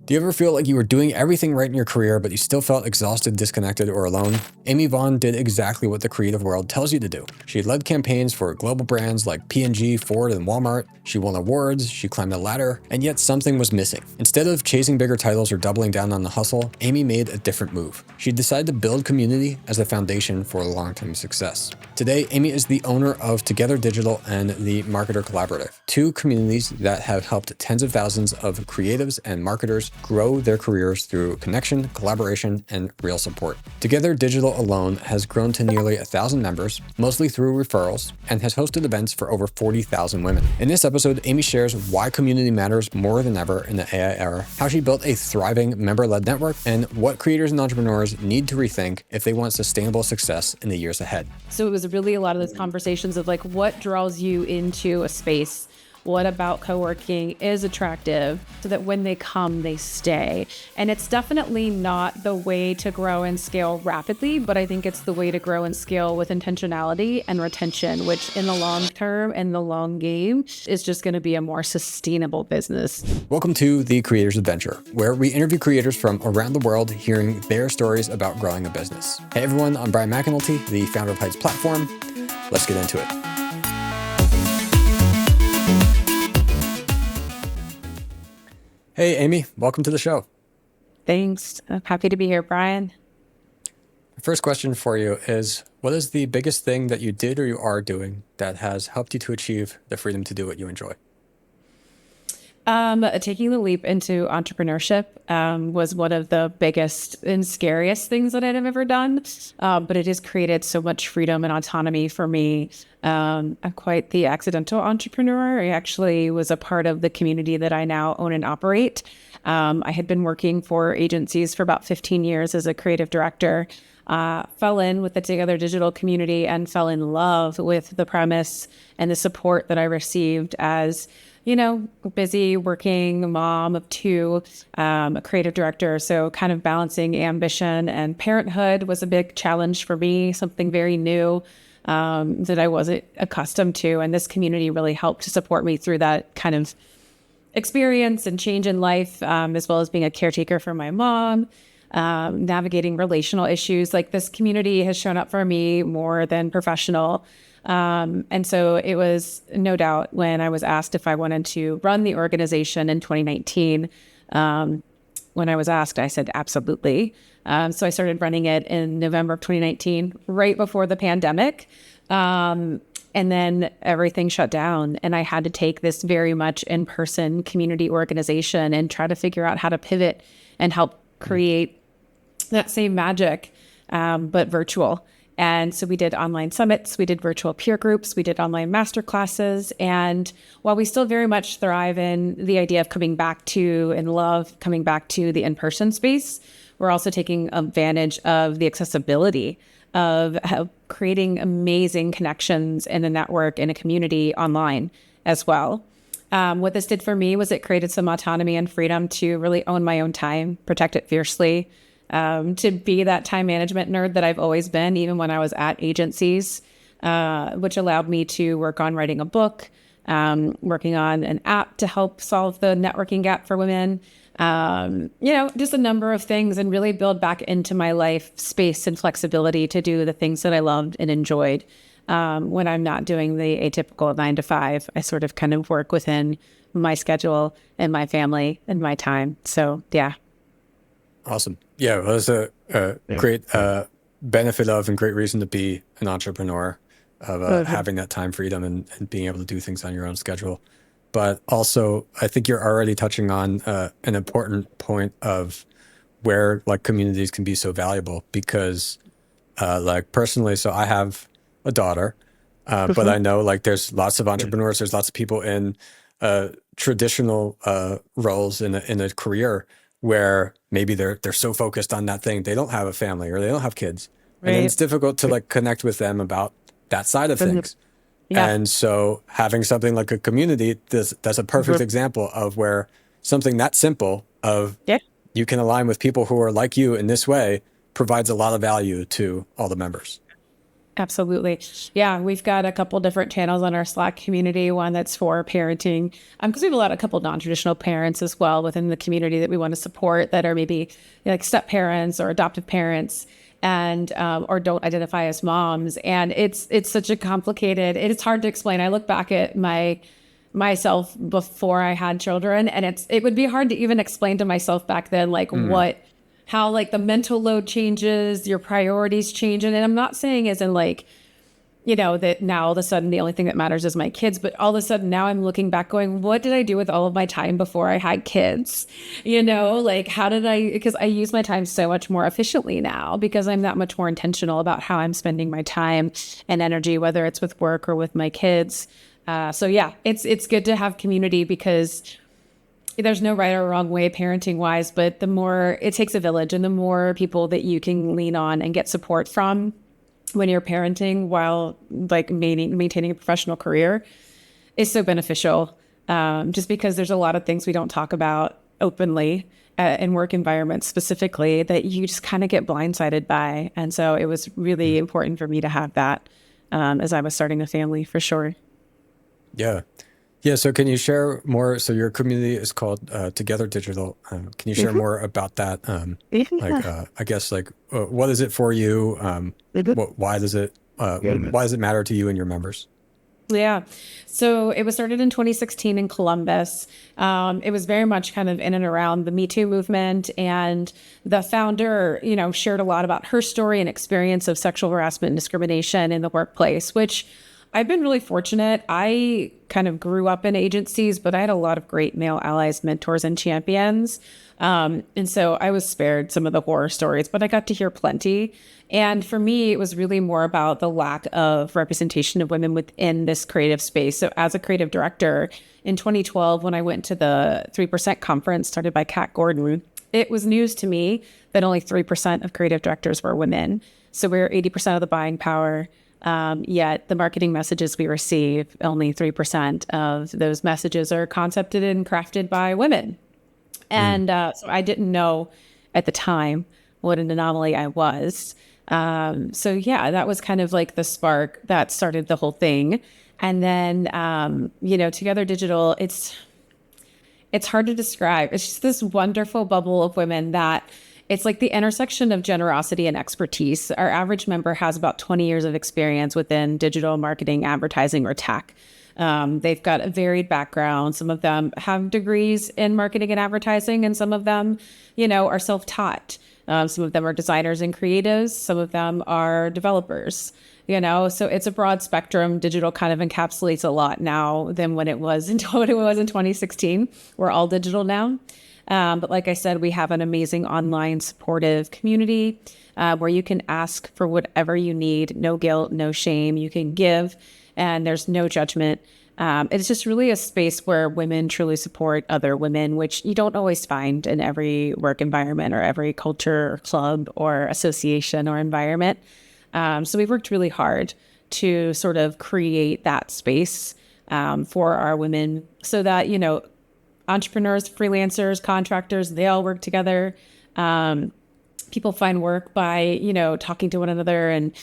Do you ever feel like you were doing everything right in your career, but you still felt exhausted, disconnected, or alone? Amy Vaughan did exactly what the creative world tells you to do. She led campaigns for global brands like P&G, Ford, and Walmart. She won awards, she climbed a ladder, and yet something was missing. Instead of chasing bigger titles or doubling down on the hustle, Amy made a different move. She decided to build community as a foundation for long-term success. Today, Amy is the owner of Together Digital and the Marketer Collaborative, two communities that have helped tens of thousands of creatives and marketers grow their careers through connection, collaboration, and real support. Together Digital alone has grown to nearly 1,000 members, mostly through referrals, and has hosted events for over 40,000 women. In this episode, Amy shares why community matters more than ever in the AI era, how she built a thriving member-led network, and what creators and entrepreneurs need to rethink if they want sustainable success in the years ahead. So it was really a lot of those conversations of like, what draws you into a space? What about co-working is attractive so that when they come, they stay? And it's definitely not the way to grow and scale rapidly, but I think it's the way to grow and scale with intentionality and retention, which in the long term and the long game is just going to be a more sustainable business. Welcome to The Creator's Adventure, where we interview creators from around the world hearing their stories about growing a business. Hey everyone, I'm Brian McAnulty, the founder of Heights Platform. Let's get into it. Hey, Amy, welcome to the show. Thanks. I'm happy to be here, Brian. The first question for you is, what is the biggest thing that you did or you are doing that has helped you to achieve the freedom to do what you enjoy? Taking the leap into entrepreneurship was one of the biggest and scariest things that I'd have ever done. But it has created so much freedom and autonomy for me. I'm quite the accidental entrepreneur. I actually was a part of the community that I now own and operate. I had been working for agencies for about 15 years as a creative director. Fell in with the Together Digital community and fell in love with the premise and the support that I received as busy working mom of two, a creative director. So kind of balancing ambition and parenthood was a big challenge for me, something very new that I wasn't accustomed to. And this community really helped to support me through that kind of experience and change in life, as well as being a caretaker for my mom, navigating relational issues. Like this community has shown up for me more than professional. And so it was no doubt when I was asked if I wanted to run the organization in 2019, when I was asked, I said, absolutely. So I started running it in November of 2019, right before the pandemic. And then everything shut down and I had to take this very much in-person community organization and try to figure out how to pivot and help create that same magic, but virtual. And so we did online summits, we did virtual peer groups, we did online master classes. And while we still very much thrive in the idea of coming back to and love coming back to the in-person space, we're also taking advantage of the accessibility of creating amazing connections in a network, in a community online as well. What this did for me was it created some autonomy and freedom to really own my own time, protect it fiercely, to be that time management nerd that I've always been, even when I was at agencies, which allowed me to work on writing a book, working on an app to help solve the networking gap for women, just a number of things and really build back into my life space and flexibility to do the things that I loved and enjoyed. When I'm not doing the atypical 9 to 5, I sort of kind of work within my schedule and my family and my time. So, yeah. Awesome. Yeah, well, that's a great benefit of and great reason to be an entrepreneur, of having that time freedom and being able to do things on your own schedule. But also, I think you're already touching on an important point of where like communities can be so valuable because like personally, so I have a daughter, but I know like there's lots of entrepreneurs, there's lots of people in traditional roles in a career where maybe they're so focused on that thing, they don't have a family or they don't have kids. Right. And then it's difficult to like connect with them about that side of things. Yeah. And so having something like a community, that's a perfect example of where something that simple of you can align with people who are like you in this way provides a lot of value to all the members. Absolutely. Yeah, we've got a couple different channels on our Slack community, one that's for parenting, because we have a couple non-traditional parents as well within the community that we want to support that are maybe like step parents or adoptive parents and or don't identify as moms. And it's such a complicated, it's hard to explain. I look back at myself before I had children, and it would be hard to even explain to myself back then, like how like the mental load changes, your priorities change. And I'm not saying as in like, that now all of a sudden the only thing that matters is my kids, but all of a sudden now I'm looking back going, what did I do with all of my time before I had kids? Like how did because I use my time so much more efficiently now because I'm that much more intentional about how I'm spending my time and energy, whether it's with work or with my kids. So yeah, it's good to have community because there's no right or wrong way parenting wise, but the more it takes a village and the more people that you can lean on and get support from when you're parenting while like maintaining a professional career is so beneficial. Just because there's a lot of things we don't talk about openly in work environments specifically that you just kind of get blindsided by. And so it was really important for me to have that as I was starting a family for sure. Yeah. Yeah. So can you share more? So your community is called Together Digital. Can you share more about that? I guess what is it for you? Why does it matter to you and your members? Yeah. So it was started in 2016 in Columbus. It was very much kind of in and around the Me Too movement. And the founder, shared a lot about her story and experience of sexual harassment and discrimination in the workplace, which I've been really fortunate. I kind of grew up in agencies, but I had a lot of great male allies, mentors, and champions. And so I was spared some of the horror stories, but I got to hear plenty. And for me, it was really more about the lack of representation of women within this creative space. So as a creative director in 2012, when I went to the 3% conference started by Kat Gordon, it was news to me that only 3% of creative directors were women. So we're 80% of the buying power. Yet the marketing messages we receive, only 3% of those messages are concepted and crafted by women. And so I didn't know at the time what an anomaly I was. So yeah, that was kind of like the spark that started the whole thing. And then, Together Digital, it's hard to describe. It's just this wonderful bubble of women that it's like the intersection of generosity and expertise. Our average member has about 20 years of experience within digital marketing, advertising, or tech. They've got a varied background. Some of them have degrees in marketing and advertising, and some of them, are self-taught. Some of them are designers and creatives. Some of them are developers. So it's a broad spectrum. Digital kind of encapsulates a lot now than when it was in 2016. We're all digital now. But like I said, we have an amazing online supportive community where you can ask for whatever you need. No guilt, no shame. You can give and there's no judgment. It's just really a space where women truly support other women, which you don't always find in every work environment or every culture or club or association or environment. So we've worked really hard to sort of create that space for our women so that, entrepreneurs, freelancers, contractors, they all work together. People find work by, talking to one another and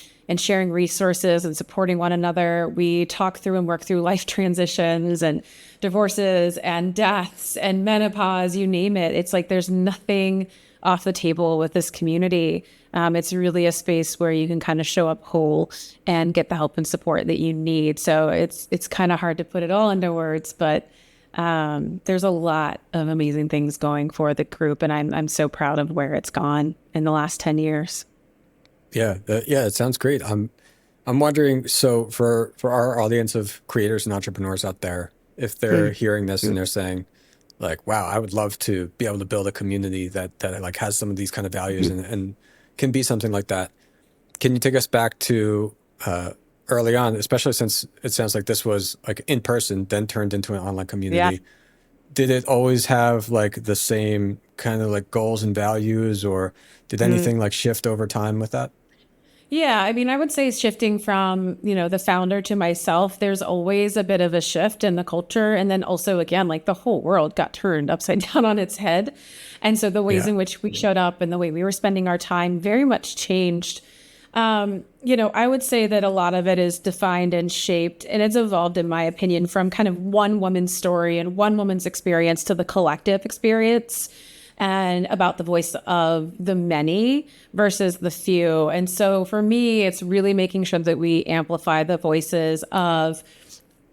sharing resources and supporting one another. We talk through and work through life transitions and divorces and deaths and menopause, you name it. It's like there's nothing off the table with this community. It's really a space where you can kind of show up whole and get the help and support that you need. So it's kind of hard to put it all into words, but there's a lot of amazing things going for the group, and I'm so proud of where it's gone in the last 10 years. Yeah, it sounds great. I'm wondering, so for our audience of creators and entrepreneurs out there, if they're hearing this and they're saying, like, wow, I would love to be able to build a community that like has some of these kind of values and can be something like that. Can you take us back to early on, especially since it sounds like this was like in person, then turned into an online community? Yeah. Did it always have like the same kind of like goals and values, or did anything like shift over time with that? Yeah, I mean, I would say shifting from, the founder to myself, there's always a bit of a shift in the culture. And then also, again, like the whole world got turned upside down on its head. And so the ways in which we showed up and the way we were spending our time very much changed. I would say that a lot of it is defined and shaped, and it's evolved, in my opinion, from kind of one woman's story and one woman's experience to the collective experience and about the voice of the many versus the few. And so for me, it's really making sure that we amplify the voices of,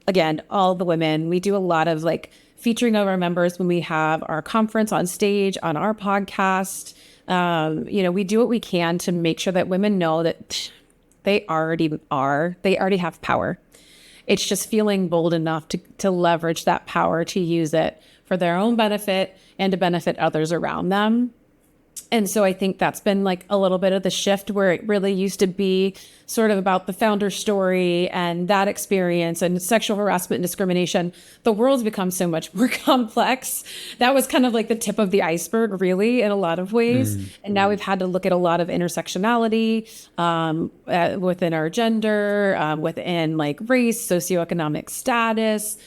again, all the women. We do a lot of like featuring of our members when we have our conference on stage, on our podcast. We do what we can to make sure that women know that they already have power. It's just feeling bold enough to leverage that power, to use it for their own benefit and to benefit others around them. And so I think that's been like a little bit of the shift, where it really used to be sort of about the founder story and that experience and sexual harassment and discrimination. The world's become so much more complex. That was kind of like the tip of the iceberg, really, in a lot of ways. And now we've had to look at a lot of intersectionality within our gender, within like race, socioeconomic status,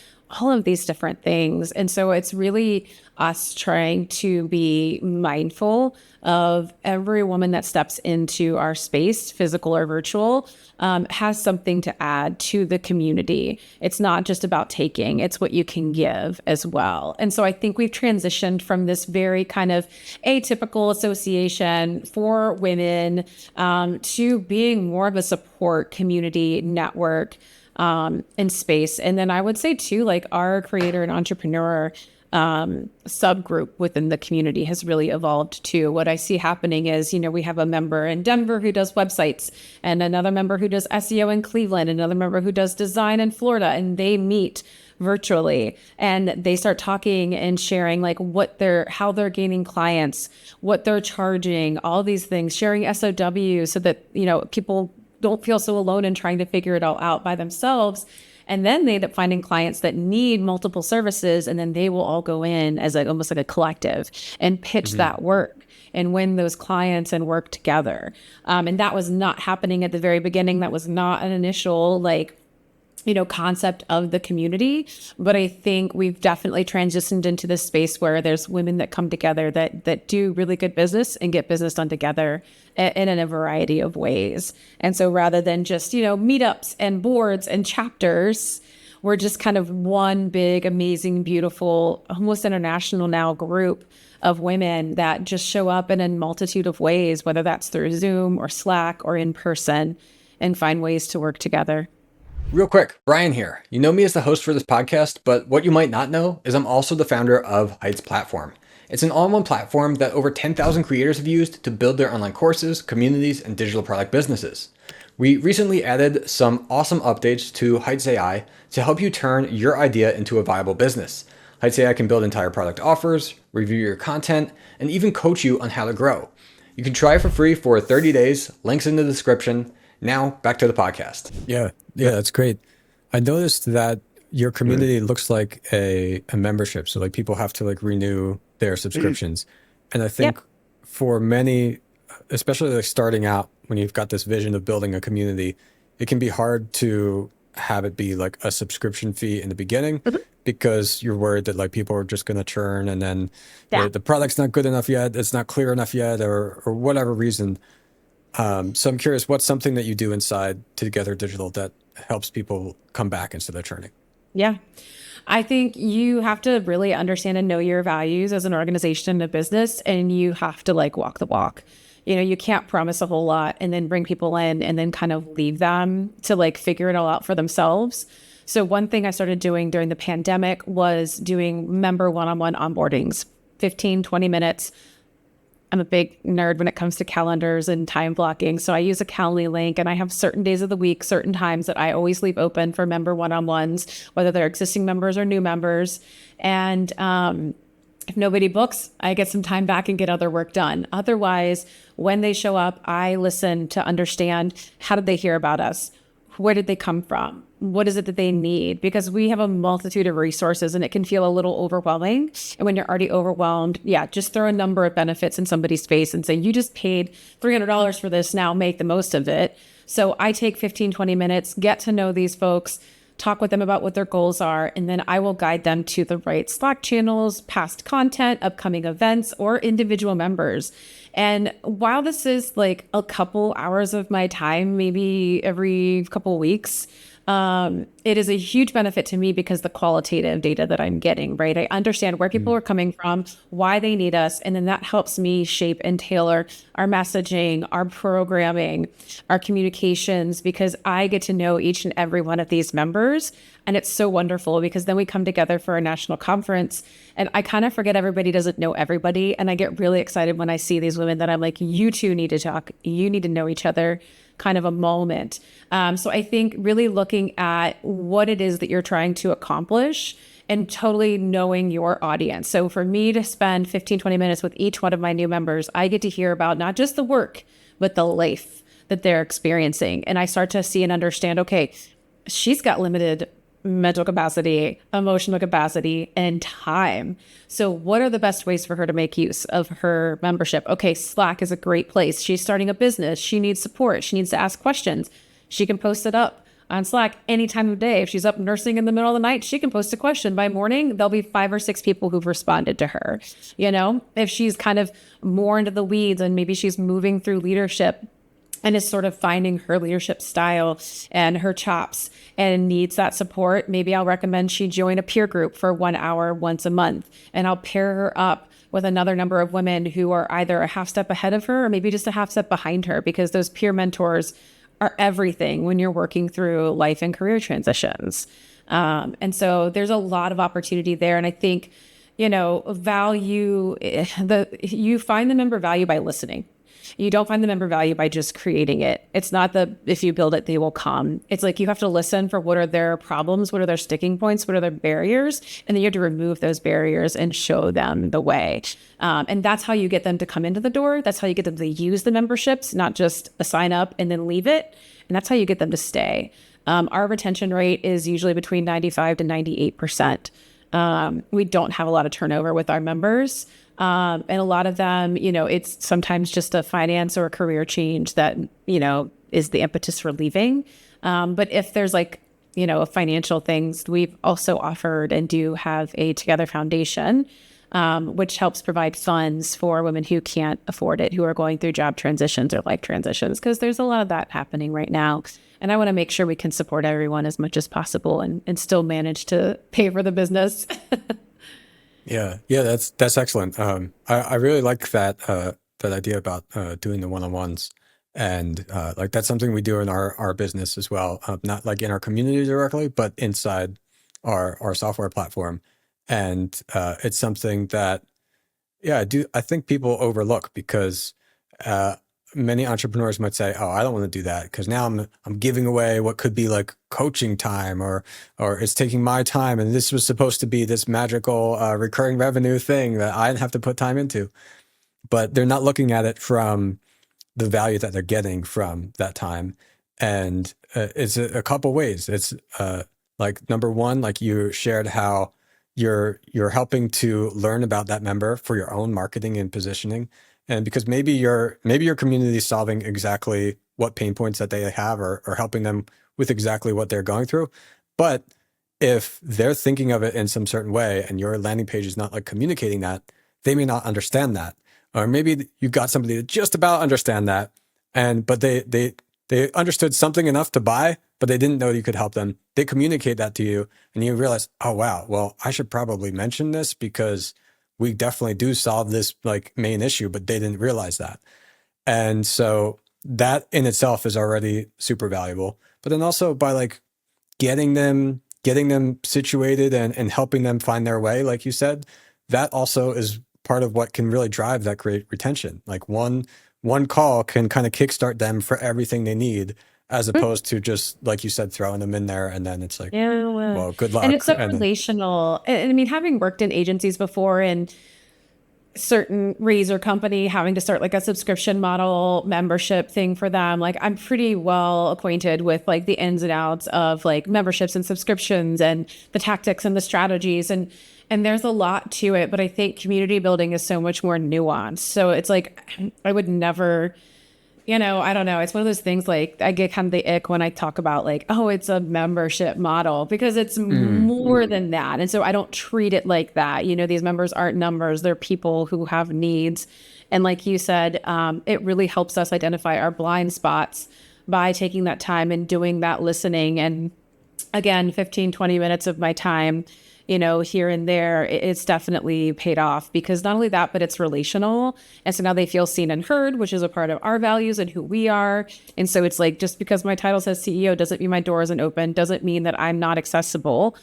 all of these different things. And so it's really us trying to be mindful of every woman that steps into our space, physical or virtual, has something to add to the community. It's not just about taking, it's what you can give as well. And so I think we've transitioned from this very kind of atypical association for women to being more of a support community network in space. And then I would say too, like our creator and entrepreneur subgroup within the community has really evolved too. What I see happening is, we have a member in Denver who does websites, and another member who does SEO in Cleveland, another member who does design in Florida, and they meet virtually and they start talking and sharing like how they're gaining clients, what they're charging, all these things, sharing SOWs so that, people don't feel so alone in trying to figure it all out by themselves. And then they end up finding clients that need multiple services, and then they will all go in as almost like a collective and pitch that work and win those clients and work together. And that was not happening at the very beginning. That was not an initial concept of the community. But I think we've definitely transitioned into this space where there's women that come together that do really good business and get business done together in a variety of ways. And so rather than just, meetups and boards and chapters, we're just kind of one big, amazing, beautiful, almost international now group of women that just show up in a multitude of ways, whether that's through Zoom or Slack or in person, and find ways to work together. Real quick, Brian here. You know me as the host for this podcast, but what you might not know is I'm also the founder of Heights Platform. It's an all-in-one platform that over 10,000 creators have used to build their online courses, communities, and digital product businesses. We recently added some awesome updates to Heights AI to help you turn your idea into a viable business. Heights AI can build entire product offers, review your content, and even coach you on how to grow. You can try it for free for 30 days, links in the description. Now, back to the podcast. Yeah, that's great. I noticed that your community looks like a membership. So like people have to like renew their subscriptions. And I think for many, especially like starting out, when you've got this vision of building a community, it can be hard to have it be like a subscription fee in the beginning because you're worried that like people are just going to churn and then the product's not good enough yet. It's not clear enough yet or whatever reason. So I'm curious, what's something that you do inside Together Digital that helps people come back instead of churning? Yeah. I think you have to really understand and know your values as an organization and a business, and you have to like walk the walk. You can't promise a whole lot and then bring people in and then kind of leave them to like figure it all out for themselves. So one thing I started doing during the pandemic was doing member one-on-one onboardings, 15, 20 minutes. I'm a big nerd when it comes to calendars and time blocking. So I use a Calendly link, and I have certain days of the week, certain times that I always leave open for member one-on-ones, whether they're existing members or new members. And if nobody books, I get some time back and get other work done. Otherwise, when they show up, I listen to understand, how did they hear about us? Where did they come from? What is it that they need? Because we have a multitude of resources and it can feel a little overwhelming. And when you're already overwhelmed, just throw a number of benefits in somebody's face and say, you just paid $300 for this, now make the most of it. So I take 15, 20 minutes, get to know these folks, talk with them about what their goals are, and then I will guide them to the right Slack channels, past content, upcoming events, or individual members. And while this is like a couple hours of my time, maybe every couple weeks, it is a huge benefit to me because the qualitative data that I'm getting, right? I understand where people are coming from, why they need us, and then that helps me shape and tailor our messaging, our programming, our communications, because I get to know each and every one of these members. And it's so wonderful because then we come together for a national conference and I kind of forget everybody doesn't know everybody. And I get really excited when I see these women that I'm like, you two need to talk. You need to know each other, kind of a moment. So I think really looking at what it is that you're trying to accomplish and totally knowing your audience. So for me to spend 15, 20 minutes with each one of my new members, I get to hear about not just the work, but the life that they're experiencing. And I start to see and understand, okay, she's got limited mental capacity, emotional capacity, and time. So what are the best ways for her to make use of her membership? Okay, Slack is a great place. She's starting a business. She needs support. She needs to ask questions. She can post it up on Slack any time of day. If she's up nursing in the middle of the night, she can post a question. By morning, there'll be 5 or 6 people who've responded to her. You know, if she's kind of more into the weeds and maybe she's moving through leadership and is sort of finding her leadership style and her chops and needs that support, maybe I'll recommend she join a peer group for 1 hour once a month. And I'll pair her up with another number of women who are either a half step ahead of her or maybe just a half step behind her, because those peer mentors are everything when you're working through life and career transitions. And so there's a lot of opportunity there. And I think, you know, you find the member value by listening. You don't find the member value by just creating it. It's not if you build it, they will come. It's like you have to listen for what are their problems, what are their sticking points, what are their barriers, and then you have to remove those barriers and show them the way. And that's how you get them to come into the door. That's how you get them to use the memberships, not just sign up and then leave it. And that's how you get them to stay. Our retention rate is usually between 95 to 98%. We don't have a lot of turnover with our members. And a lot of them, you know, it's sometimes just a finance or a career change that, you know, is the impetus for leaving. But if there's like, you know, financial things, we've also offered and do have a Together Foundation, which helps provide funds for women who can't afford it, who are going through job transitions or life transitions, because there's a lot of that happening right now. And I want to make sure we can support everyone as much as possible and still manage to pay for the business. Yeah, that's excellent. I really like that idea about doing the one-on-ones, and like that's something we do in our business as well. Not like in our community directly, but inside our software platform, and it's something that I think people overlook, because many entrepreneurs might say, "Oh, I don't want to do that because now I'm giving away what could be like coaching time, or it's taking my time, and this was supposed to be this magical recurring revenue thing that I didn't have to put time into." But they're not looking at it from the value that they're getting from that time, and it's a couple ways. It's like number one, like you shared how you're helping to learn about that member for your own marketing and positioning. And because maybe your community is solving exactly what pain points that they have, or helping them with exactly what they're going through. But if they're thinking of it in some certain way and your landing page is not like communicating that, they may not understand that. Or maybe you got somebody that just about understand that, but they understood something enough to buy, but they didn't know you could help them. They communicate that to you and you realize, oh, wow, well, I should probably mention this because we definitely do solve this like main issue, but they didn't realize that. And so that in itself is already super valuable. But then also by like getting them situated and helping them find their way, like you said, that also is part of what can really drive that great retention. Like one call can kind of kickstart them for everything they need, as opposed to just, like you said, throwing them in there and then it's like, well, good luck. And it's so relational. And I mean, having worked in agencies before and certain razor company having to start like a subscription model membership thing for them, like I'm pretty well acquainted with like the ins and outs of like memberships and subscriptions and the tactics and the strategies. And there's a lot to it, but I think community building is so much more nuanced. So it's like, I would never I don't know. It's one of those things like I get kind of the ick when I talk about like, oh, it's a membership model because it's more than that. And so I don't treat it like that. These members aren't numbers. They're people who have needs. And like you said, it really helps us identify our blind spots by taking that time and doing that listening. And again, 15, 20 minutes of my time, here and there, it's definitely paid off because not only that, but it's relational. And so now they feel seen and heard, which is a part of our values and who we are. And so it's like, just because my title says CEO doesn't mean my door isn't open, doesn't mean that I'm not accessible.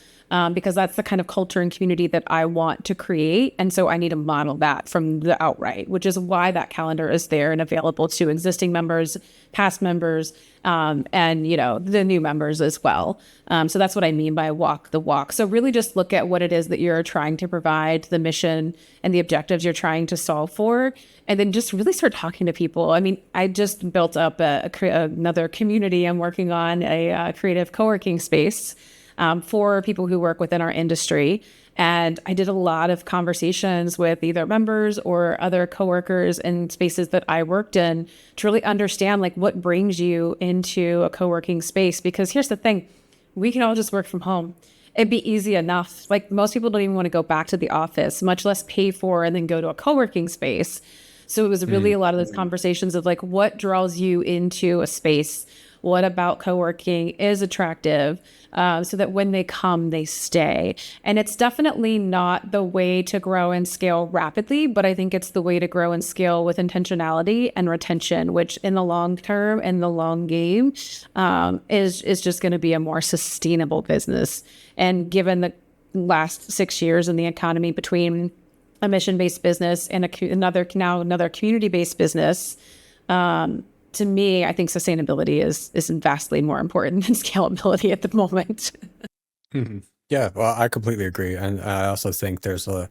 Because that's the kind of culture and community that I want to create. And so I need to model that from the outright, which is why that calendar is there and available to existing members, past members, and, the new members as well. So that's what I mean by walk the walk. So really just look at what it is that you're trying to provide, the mission and the objectives you're trying to solve for, and then just really start talking to people. I mean, I just built up another community. I'm working on a creative co-working space for people who work within our industry. And I did a lot of conversations with either members or other coworkers in spaces that I worked in to really understand like what brings you into a co-working space. Because here's the thing, we can all just work from home. It'd be easy enough. Like most people don't even want to go back to the office, much less pay for and then go to a co-working space. So it was really a lot of those conversations of like, what draws you into a space? What about co-working is attractive? So that when they come, they stay. And it's definitely not the way to grow and scale rapidly, but I think it's the way to grow and scale with intentionality and retention, which in the long term and the long game is just going to be a more sustainable business. And given the last 6 years in the economy between a mission-based business and another community-based business, to me, I think sustainability is vastly more important than scalability at the moment. Yeah, well, I completely agree, and I also think there's a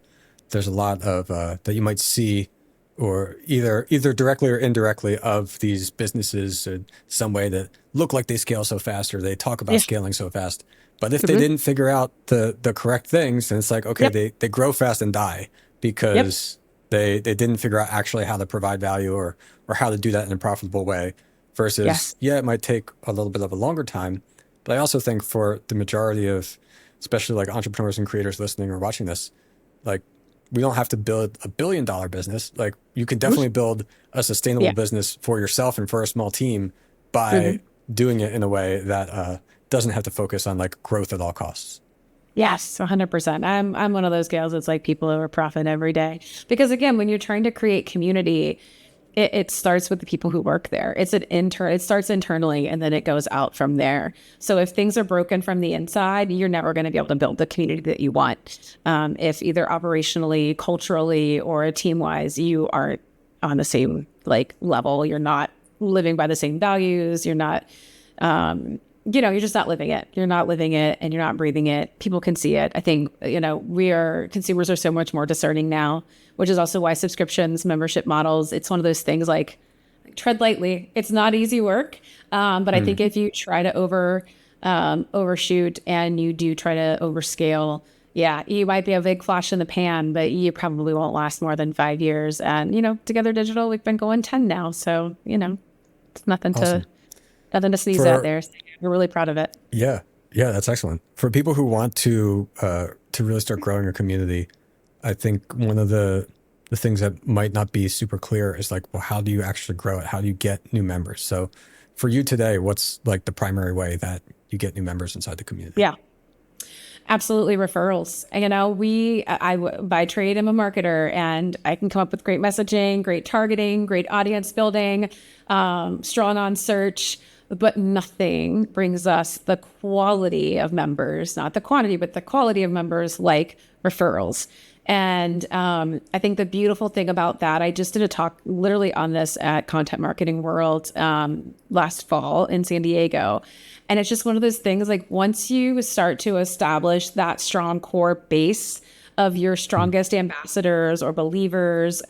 lot of that you might see, or either directly or indirectly, of these businesses in some way that look like they scale so fast, or they talk about scaling so fast. But if they didn't figure out the correct things, then it's like, okay, they grow fast and die because they didn't figure out actually how to provide value or how to do that in a profitable way. Versus, it might take a little bit of a longer time, but I also think for the majority of, especially like entrepreneurs and creators listening or watching this, like we don't have to build $1 billion business. Like you can definitely build a sustainable business for yourself and for a small team by doing it in a way that doesn't have to focus on like growth at all costs. Yes, 100%. I'm one of those gals that's like people who are profit every day. Because again, when you're trying to create community, it starts with the people who work there. It starts internally and then it goes out from there. So if things are broken from the inside, you're never going to be able to build the community that you want. If either operationally, culturally, or team-wise, you aren't on the same like level, you're not living by the same values, you're not you're just not living it. You're not living it and you're not breathing it. People can see it. I think, consumers are so much more discerning now, which is also why subscriptions, membership models, it's one of those things like tread lightly. It's not easy work. But I think if you try to overshoot and you do try to overscale, you might be a big flash in the pan, but you probably won't last more than 5 years. And, Together Digital, we've been going 10 now. So, it's nothing Awesome. to sneeze at there. So we're really proud of it. Yeah, that's excellent. For people who want to really start growing a community, I think one of the things that might not be super clear is like, well, how do you actually grow it? How do you get new members? So for you today, what's like the primary way that you get new members inside the community? Yeah. Absolutely, referrals. I by trade am a marketer, and I can come up with great messaging, great targeting, great audience building, strong on search, but nothing brings us the quality of members, not the quantity, but the quality of members like referrals. And I think the beautiful thing about that, I just did a talk literally on this at Content Marketing World last fall in San Diego. And it's just one of those things like once you start to establish that strong core base of your strongest ambassadors or believers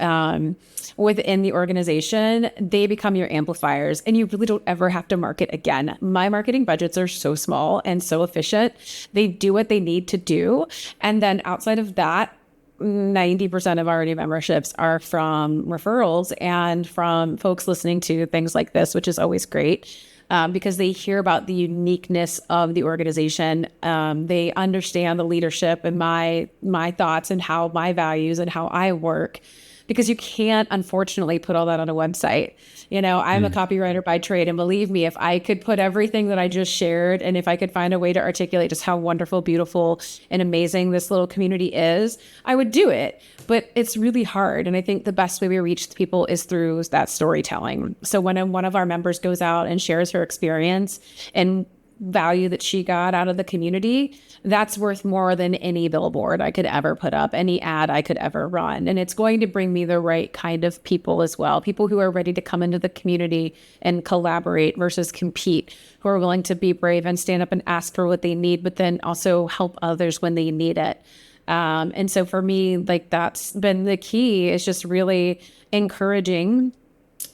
within the organization, they become your amplifiers and you really don't ever have to market again. My marketing budgets are so small and so efficient. They do what they need to do. And then outside of that, 90% of our new memberships are from referrals and from folks listening to things like this, which is always great. Because they hear about the uniqueness of the organization. They understand the leadership and my thoughts and how my values and how I work. Because you can't, unfortunately, put all that on a website. I'm a copywriter by trade. And believe me, if I could put everything that I just shared, and if I could find a way to articulate just how wonderful, beautiful, and amazing this little community is, I would do it. But it's really hard. And I think the best way we reach people is through that storytelling. So when one of our members goes out and shares her experience and value that she got out of the community, that's worth more than any billboard I could ever put up, any ad I could ever run. And it's going to bring me the right kind of people as well, people who are ready to come into the community and collaborate versus compete, who are willing to be brave and stand up and ask for what they need, but then also help others when they need it. And so for me, like, that's been the key, is just really encouraging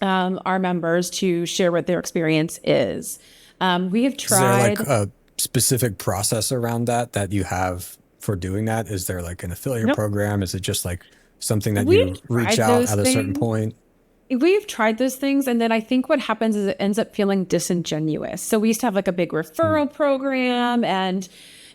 our members to share what their experience is. We have tried. Is there like a specific process around that you have for doing that? Is there like an affiliate program? Is it just like something that you reach out at a certain point? We've tried those things. And then I think what happens is it ends up feeling disingenuous. So we used to have like a big referral program, and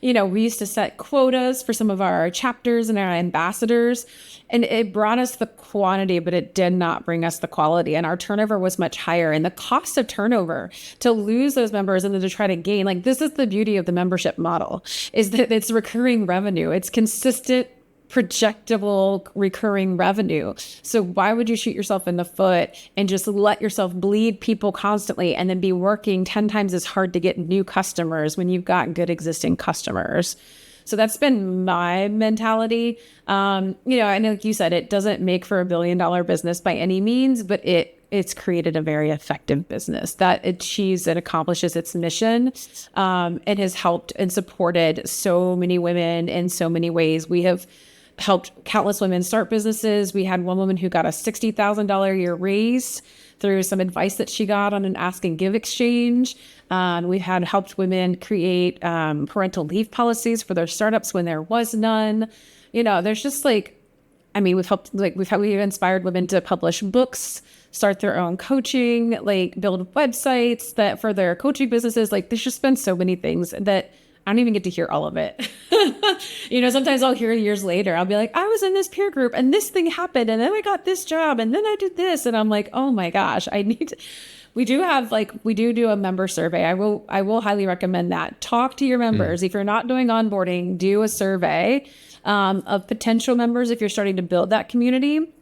we used to set quotas for some of our chapters and our ambassadors, and it brought us the quantity, but it did not bring us the quality. And our turnover was much higher. And the cost of turnover, to lose those members and then to try to gain, like, this is the beauty of the membership model, is that it's recurring revenue. It's consistent, projectable, recurring revenue. So why would you shoot yourself in the foot and just let yourself bleed people constantly and then be working 10 times as hard to get new customers when you've got good existing customers? So that's been my mentality. And like you said, it doesn't make for $1 billion business by any means, but it's created a very effective business that achieves and accomplishes its mission, and has helped and supported so many women in so many ways. We have helped countless women start businesses. We had one woman who got a $60,000 a year raise through some advice that she got on an ask and give exchange. We've had helped women create parental leave policies for their startups when there was none. There's just we've inspired women to publish books, start their own coaching, build websites that for their coaching businesses. There's just been so many things that I don't even get to hear all of it. Sometimes I'll hear years later, I'll be like, I was in this peer group and this thing happened and then I got this job and then I did this. And I'm like, oh my gosh, we do a member survey. I will highly recommend that. Talk to your members. If you're not doing onboarding, do a survey of potential members if you're starting to build that community,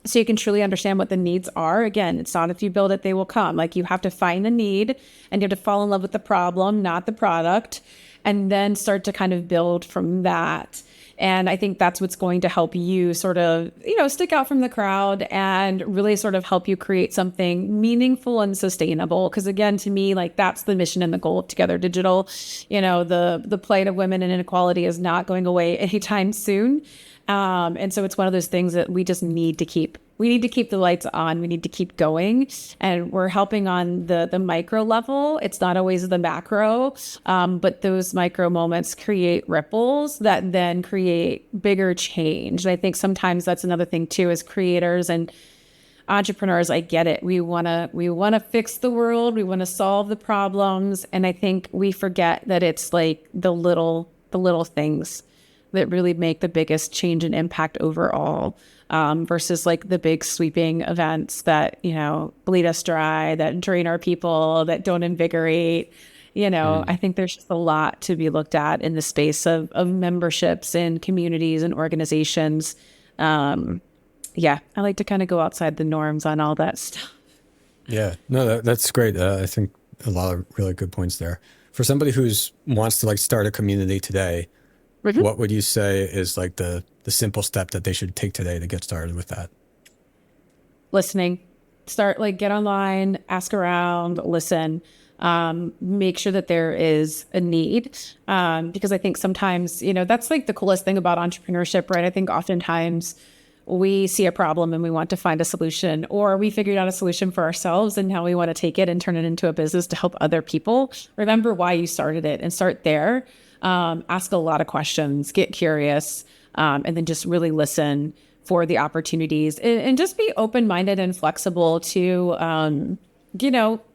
so you can truly understand what the needs are. Again, it's not if you build it, they will come. You have to find the need and you have to fall in love with the problem, not the product, and then start to kind of build from that. And I think that's what's going to help you sort of, stick out from the crowd and really sort of help you create something meaningful and sustainable. Because again, to me, that's the mission and the goal of Together Digital. The plight of women and inequality is not going away anytime soon. And so it's one of those things that we just need to keep. We need to keep the lights on. We need to keep going. And we're helping on the micro level. It's not always the macro, but those micro moments create ripples that then create bigger change. And I think sometimes that's another thing too, as creators and entrepreneurs. I get it. We want to fix the world. We want to solve the problems. And I think we forget that it's the little things that really make the biggest change and impact overall, versus the big sweeping events that, bleed us dry, that drain our people, that don't invigorate. I think there's just a lot to be looked at in the space of memberships and communities and organizations. I like to kind of go outside the norms on all that stuff. Yeah, no, that's great. I think a lot of really good points there. For somebody who's wants to start a community today, what would you say is the simple step that they should take today to get started with that? Listening. Start, get online, ask around, listen. Make sure that there is a need. Because I think sometimes, that's the coolest thing about entrepreneurship, right? I think oftentimes we see a problem and we want to find a solution, or we figured out a solution for ourselves and now we want to take it and turn it into a business to help other people. Remember why you started it and start there. Ask a lot of questions, get curious, and then just really listen for the opportunities and just be open-minded and flexible to,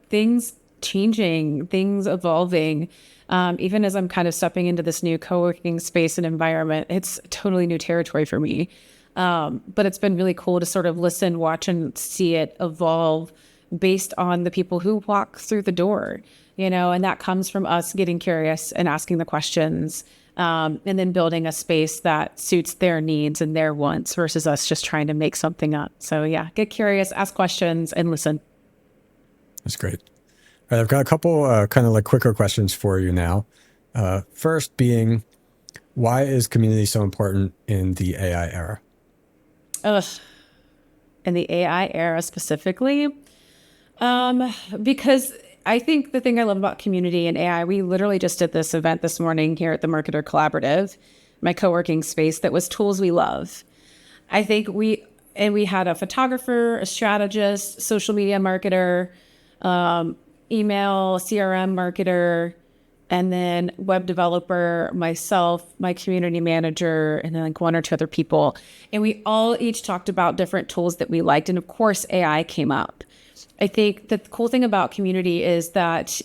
things changing, things evolving. Even as I'm kind of stepping into this new co-working space and environment, it's totally new territory for me. But it's been really cool to sort of listen, watch, and see it evolve based on the people who walk through the door, and that comes from us getting curious and asking the questions, and then building a space that suits their needs and their wants versus us just trying to make something up. So yeah, get curious, ask questions, and listen. That's great. All right, I've got a couple kind of like quicker questions for you now. First being, why is community so important in the AI era? In the AI era specifically, because I think the thing I love about community and AI, we literally just did this event this morning here at the Marketer Collaborative, my co-working space that was tools we love. I think we had a photographer, a strategist, social media marketer, email, CRM marketer, and then web developer, myself, my community manager, and then like one or two other people. And we all each talked about different tools that we liked. And of course, AI came up. I think the cool thing about community is that,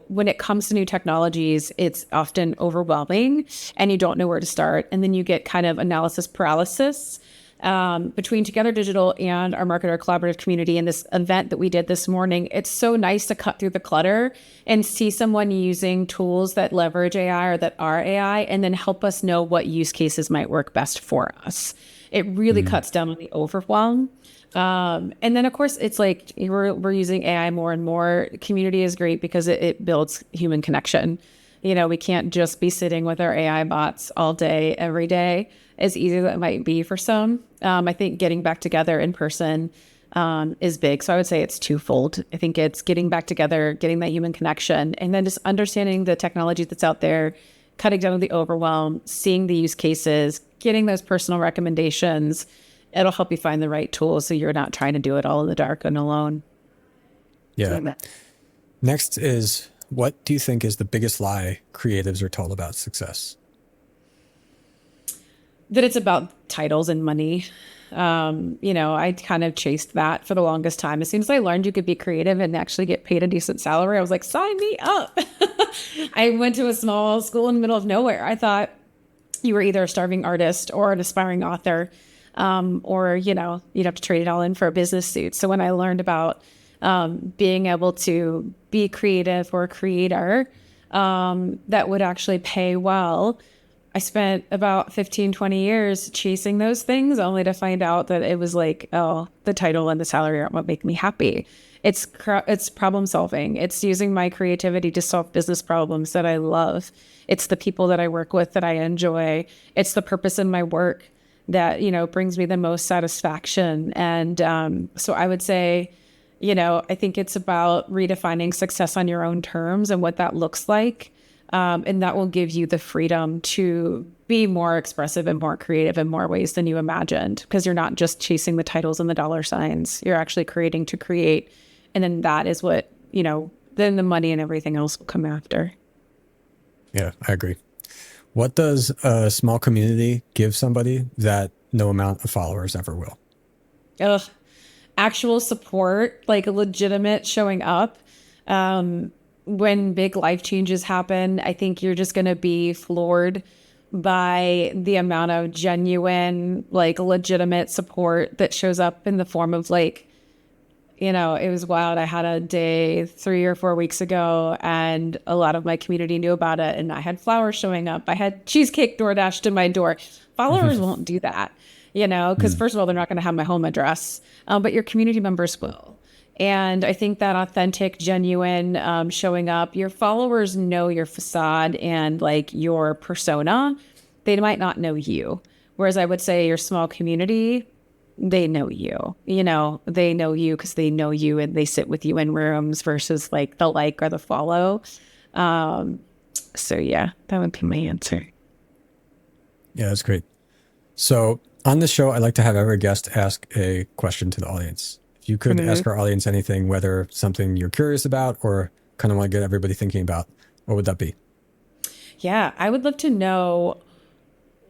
when it comes to new technologies, it's often overwhelming and you don't know where to start. And then you get kind of analysis paralysis. Between Together Digital and our Marketer Collaborative community and this event that we did this morning, it's so nice to cut through the clutter and see someone using tools that leverage AI or that are AI and then help us know what use cases might work best for us. It really cuts down on the overwhelm. And then, of course, it's like we're using AI more and more. Community is great because it builds human connection. We can't just be sitting with our AI bots all day, every day, as easy as it might be for some. I think getting back together in person is big. So I would say it's twofold. I think it's getting back together, getting that human connection, and then just understanding the technology that's out there, cutting down on the overwhelm, seeing the use cases, getting those personal recommendations. It'll help you find the right tools so you're not trying to do it all in the dark and alone. Yeah. Next is, what do you think is the biggest lie creatives are told about success? That it's about titles and money. I kind of chased that for the longest time. As soon as I learned you could be creative and actually get paid a decent salary, I was like, sign me up. I went to a small school in the middle of nowhere. I thought you were either a starving artist or an aspiring author, or, you'd have to trade it all in for a business suit. So when I learned about being able to be creative or a creator that would actually pay well, I spent about 15, 20 years chasing those things only to find out that it was like, oh, the title and the salary aren't what make me happy. It's problem solving. It's using my creativity to solve business problems that I love. It's the people that I work with that I enjoy. It's the purpose in my work that, brings me the most satisfaction. And so I would say, I think it's about redefining success on your own terms and what that looks like. And that will give you the freedom to be more expressive and more creative in more ways than you imagined, because you're not just chasing the titles and the dollar signs. You're actually creating to create. And then that is what, then the money and everything else will come after. Yeah, I agree. What does a small community give somebody that no amount of followers ever will? Actual support, like legitimate showing up. When big life changes happen, I think you're just going to be floored by the amount of genuine, like legitimate support that shows up in the form of like, it was wild. I had a day 3 or 4 weeks ago and a lot of my community knew about it. And I had flowers showing up. I had cheesecake DoorDash to my door. Followers won't do that, because first of all, they're not going to have my home address, but your community members will. And I think that authentic, genuine showing up, your followers know your facade and like your persona. They might not know you. Whereas I would say your small community, they know you. They know you because they know you and they sit with you in rooms versus like the like or the follow. So yeah, that would be my answer. Yeah, that's great. So on this show, I like to have every guest ask a question to the audience. If you could ask our audience anything, whether something you're curious about or kind of want to get everybody thinking about, what would that be? Yeah, I would love to know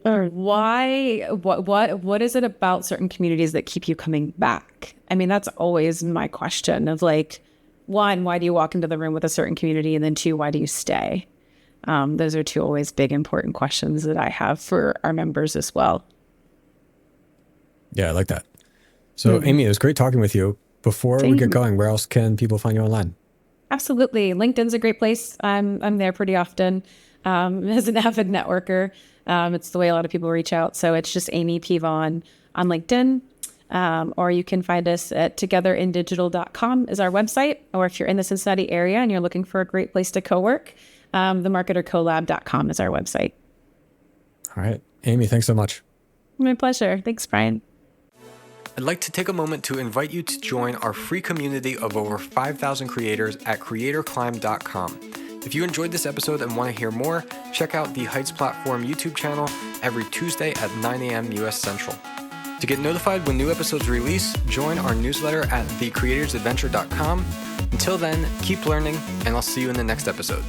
Or why? What is it about certain communities that keep you coming back? I mean, that's always my question of like, one, why do you walk into the room with a certain community? And then two, why do you stay? Those are two always big, important questions that I have for our members as well. Yeah, I like that. So Amy, it was great talking with you. Before we get going, where else can people find you online? Absolutely. LinkedIn's a great place. I'm there pretty often as an avid networker. It's the way a lot of people reach out. So it's just Amy P. Vaughan on LinkedIn. Or you can find us at togetherindigital.com is our website. Or if you're in the Cincinnati area and you're looking for a great place to co-work, themarketercolab.com is our website. All right. Amy, thanks so much. My pleasure. Thanks, Brian. I'd like to take a moment to invite you to join our free community of over 5,000 creators at creatorclimb.com. If you enjoyed this episode and want to hear more, check out the Heights Platform YouTube channel every Tuesday at 9 a.m. US Central. To get notified when new episodes release, join our newsletter at thecreatorsadventure.com. Until then, keep learning, and I'll see you in the next episode.